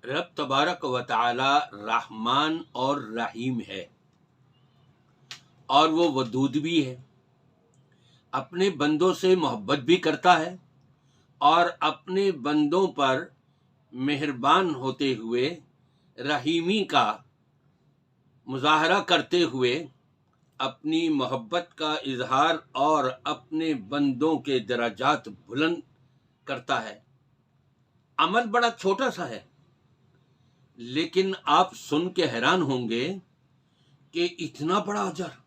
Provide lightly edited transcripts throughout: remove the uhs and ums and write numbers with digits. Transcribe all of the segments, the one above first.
رب تبارک و تعالی رحمان اور رحیم ہے، اور وہ ودود بھی ہے، اپنے بندوں سے محبت بھی کرتا ہے، اور اپنے بندوں پر مہربان ہوتے ہوئے رحیمی کا مظاہرہ کرتے ہوئے اپنی محبت کا اظہار اور اپنے بندوں کے درجات بلند کرتا ہے۔ عمل بڑا چھوٹا سا ہے، لیکن آپ سن کے حیران ہوں گے کہ اتنا بڑا اجر،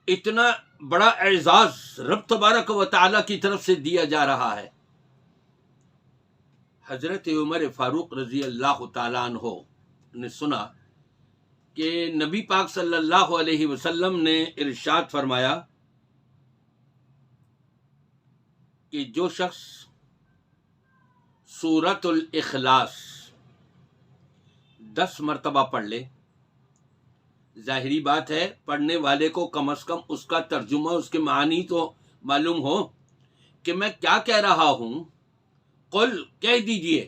اتنا بڑا اعزاز رب تبارک و تعالی کی طرف سے دیا جا رہا ہے۔ حضرت عمر فاروق رضی اللہ تعالیٰ عنہ نے سنا کہ نبی پاک صلی اللہ علیہ وسلم نے ارشاد فرمایا کہ جو شخص سورۃ الاخلاص 10 مرتبہ پڑھ لے، ظاہری بات ہے پڑھنے والے کو کم از کم اس کا ترجمہ، اس کے معنی تو معلوم ہو کہ میں کیا کہہ رہا ہوں۔ قل کہہ دیجئے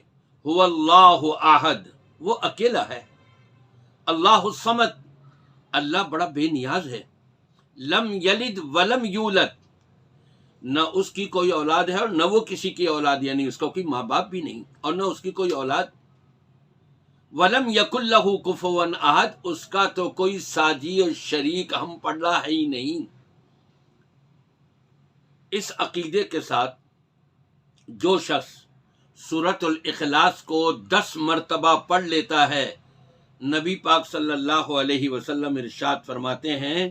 هو اللہ احد، وہ اکیلا ہے، اللہ الصمد، اللہ بڑا بے نیاز ہے، لم یلد ولم یولد، نہ اس کی کوئی اولاد ہے اور نہ وہ کسی کی اولاد، یعنی اس کا کوئی ماں باپ بھی نہیں اور نہ اس کی کوئی اولاد۔ ولم یکن لہ کفوا احد، اس کا تو کوئی ساجی اور شریک ہم پڑھا ہے ہی نہیں۔ اس عقیدے کے ساتھ جو شخص سورۃ الاخلاص کو 10 مرتبہ پڑھ لیتا ہے، نبی پاک صلی اللہ علیہ وسلم ارشاد فرماتے ہیں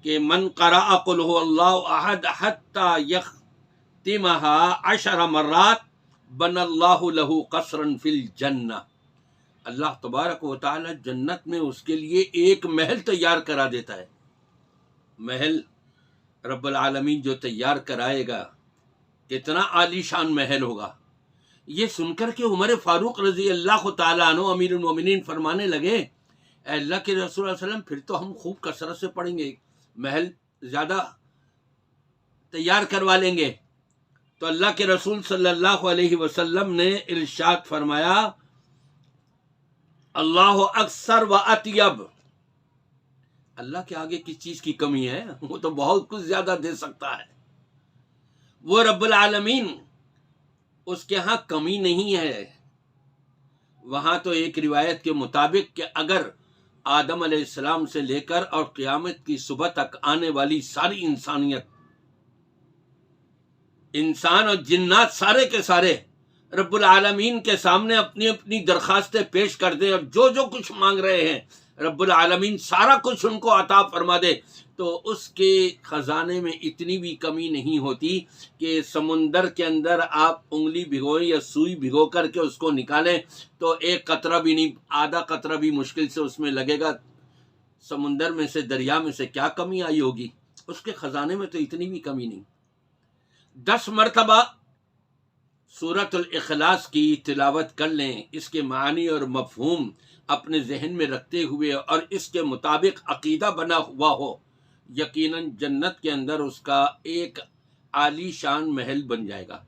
کہ من قرأ قل هو اللہ احد حتی یختمها 10 مرات بنى اللہ لہ قصرا فی الجنہ، اللہ تبارک و تعالی جنت میں اس کے لیے ایک محل تیار کرا دیتا ہے۔ محل رب العالمین جو تیار کرائے گا، کتنا عالی شان محل ہوگا۔ یہ سن کر کے عمر فاروق رضی اللہ تعالیٰ عنہ امیر المومنین فرمانے لگے، اے اللہ کے رسول صلی اللہ علیہ وسلم، پھر تو ہم خوب کثرت سے پڑھیں گے، محل زیادہ تیار کروا لیں گے۔ تو اللہ کے رسول صلی اللہ علیہ وسلم نے ارشاد فرمایا، اللہ اکثر و اطیب، اللہ کے آگے کس چیز کی کمی ہے؟ وہ تو بہت کچھ زیادہ دے سکتا ہے۔ وہ رب العالمین، اس کے ہاں کمی نہیں ہے۔ وہاں تو ایک روایت کے مطابق کہ اگر آدم علیہ السلام سے لے کر اور قیامت کی صبح تک آنے والی ساری انسانیت، انسان اور جنات سارے کے سارے رب العالمین کے سامنے اپنی اپنی درخواستیں پیش کر دیں اور جو جو کچھ مانگ رہے ہیں رب العالمین سارا کچھ ان کو عطا فرما دے، تو اس کے خزانے میں اتنی بھی کمی نہیں ہوتی کہ سمندر کے اندر آپ انگلی بھگوئیں یا سوئی بھگو کر کے اس کو نکالیں تو ایک قطرہ بھی نہیں، آدھا قطرہ بھی مشکل سے اس میں لگے گا۔ سمندر میں سے، دریا میں سے کیا کمی آئی ہوگی؟ اس کے خزانے میں تو اتنی بھی کمی نہیں۔ 10 مرتبہ سورۃ الاخلاص کی تلاوت کر لیں، اس کے معنی اور مفہوم اپنے ذہن میں رکھتے ہوئے اور اس کے مطابق عقیدہ بنا ہوا ہو، یقیناً جنت کے اندر اس کا ایک عالی شان محل بن جائے گا۔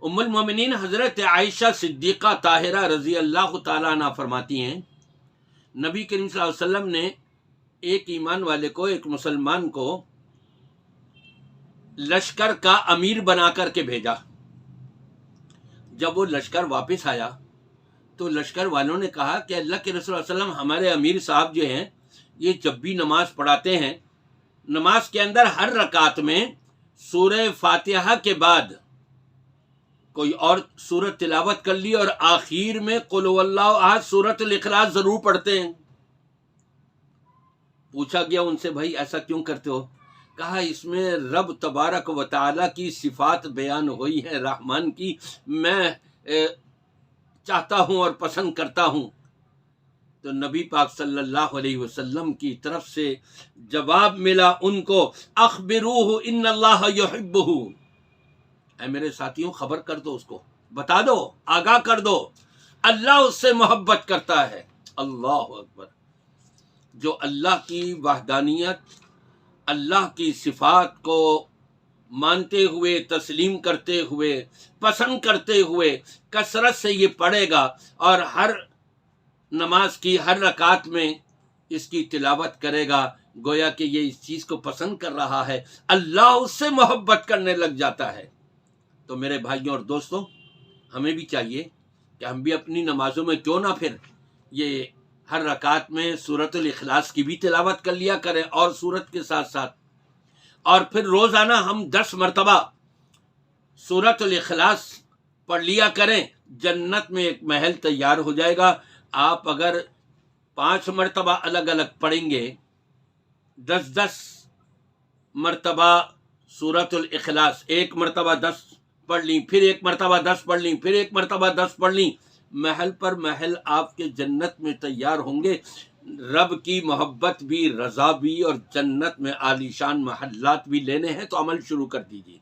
ام المومنین حضرت عائشہ صدیقہ طاہرہ رضی اللہ تعالیٰ عنہ فرماتی ہیں، نبی کریم صلی اللہ علیہ وسلم نے ایک ایمان والے کو، ایک مسلمان کو لشکر کا امیر بنا کر کے بھیجا۔ جب وہ لشکر واپس آیا تو لشکر والوں نے کہا کہ اللہ کے رسول صلی اللہ علیہ وسلم، ہمارے امیر صاحب جو ہیں یہ جب بھی نماز پڑھاتے ہیں، نماز کے اندر ہر رکعت میں سورہ فاتحہ کے بعد کوئی اور سورت تلاوت کر لی اور آخر میں قل هو اللہ احد سورۃ الاخلاص ضرور پڑھتے ہیں۔ پوچھا گیا ان سے، بھائی ایسا کیوں کرتے ہو؟ کہا اس میں رب تبارک و تعالیٰ کی صفات بیان ہوئی ہے، رحمان کی، میں چاہتا ہوں اور پسند کرتا ہوں۔ تو نبی پاک صلی اللہ علیہ وسلم کی طرف سے جواب ملا ان کو، اخبروہ ان اللہ یحبہ، اے میرے ساتھیوں خبر کر دو، اس کو بتا دو، آگاہ کر دو، اللہ اس سے محبت کرتا ہے۔ اللہ اکبر! جو اللہ کی وحدانیت، اللہ کی صفات کو مانتے ہوئے، تسلیم کرتے ہوئے، پسند کرتے ہوئے کثرت سے یہ پڑھے گا اور ہر نماز کی ہر رکعت میں اس کی تلاوت کرے گا، گویا کہ یہ اس چیز کو پسند کر رہا ہے، اللہ اس سے محبت کرنے لگ جاتا ہے۔ تو میرے بھائیوں اور دوستوں، ہمیں بھی چاہیے کہ ہم بھی اپنی نمازوں میں کیوں نہ پھر یہ ہر رکعت میں سورۃ الاخلاص کی بھی تلاوت کر لیا کریں اور سورت کے ساتھ ساتھ، اور پھر روزانہ ہم 10 مرتبہ سورۃ الاخلاص پڑھ لیا کریں، جنت میں ایک محل تیار ہو جائے گا۔ آپ اگر 5 مرتبہ الگ الگ پڑھیں گے، 10 مرتبہ سورۃ الاخلاص، 1 مرتبہ 10 پڑھ لیں، پھر 1 مرتبہ 10 پڑھ لیں، پھر 1 مرتبہ 10 پڑھ لیں، محل پر محل آپ کے جنت میں تیار ہوں گے۔ رب کی محبت بھی، رضا بھی، اور جنت میں عالیشان محلات بھی لینے ہیں تو عمل شروع کر دیجیے۔